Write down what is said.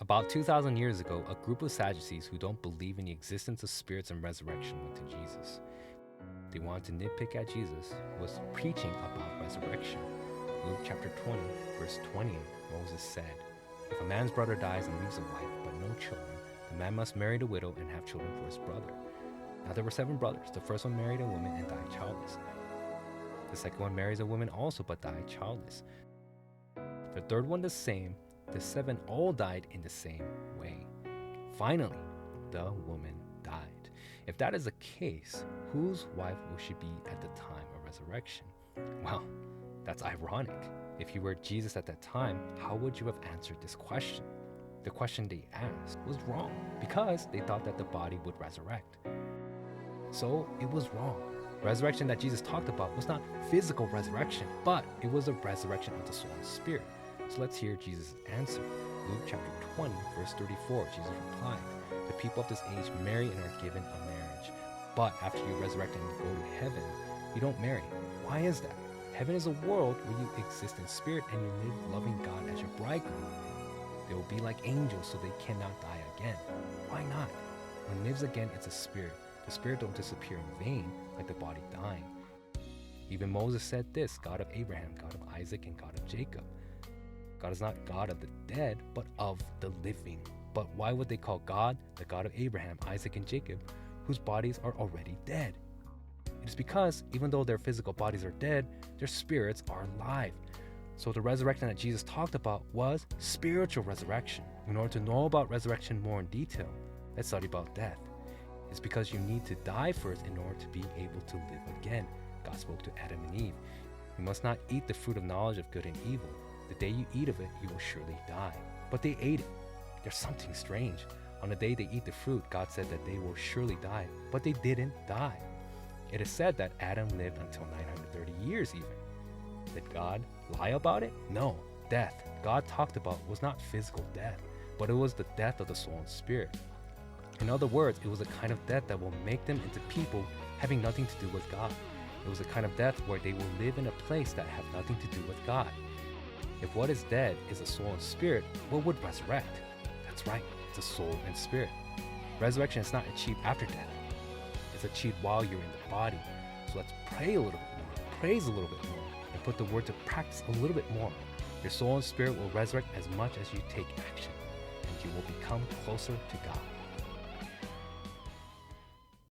About 2,000 years ago, a group of Sadducees who don't believe in the existence of spirits and resurrection went to Jesus. They wanted to nitpick at Jesus, who was preaching about resurrection. Luke chapter 20, verse 28, Moses said, "If a man's brother dies and leaves a wife but no children, the man must marry the widow and have children for his brother." Now there were 7 brothers. The first one married a woman and died childless. The second one marries a woman also but died childless. The third one the same. The 7 all died in the same way. Finally, the woman died. If that is the case, whose wife will she be at the time of resurrection? Well, that's ironic. If you were Jesus at that time, how would you have answered this question? The question they asked was wrong because they thought that the body would resurrect. So it was wrong. Resurrection that Jesus talked about was not physical resurrection, but it was a resurrection of the soul and spirit. So let's hear Jesus' answer. Luke chapter 20, verse 34, Jesus replied, "The people of this age marry and are given a marriage. But after you resurrect and go to heaven, you don't marry. Why is that? Heaven is a world where you exist in spirit and you live loving God as your bridegroom. They will be like angels, so they cannot die again. Why not? When lives again, it's a spirit. The spirit don't disappear in vain like the body dying." Even Moses said this, God of Abraham, God of Isaac, and God of Jacob. God is not God of the dead, but of the living. But why would they call God the God of Abraham, Isaac, and Jacob, whose bodies are already dead? It is because even though their physical bodies are dead, their spirits are alive. So the resurrection that Jesus talked about was spiritual resurrection. In order to know about resurrection more in detail, let's study about death. It's because you need to die first in order to be able to live again. God spoke to Adam and Eve. You must not eat the fruit of knowledge of good and evil. The day you eat of it, you will surely die. But they ate it. There's something strange. On the day they eat the fruit, God said that they will surely die, but they didn't die. It is said that Adam lived until 930 years even. Did God lie about it? No. Death God talked about was not physical death, but it was the death of the soul and spirit. In other words, it was a kind of death that will make them into people having nothing to do with God. It was a kind of death where they will live in a place that have nothing to do with God. If what is dead is a soul and spirit, what would resurrect? That's right, it's a soul and spirit. Resurrection is not achieved after death. It's achieved while you're in the body. So let's pray a little bit more, praise a little bit more, and put the word to practice a little bit more. Your soul and spirit will resurrect as much as you take action, and you will become closer to God.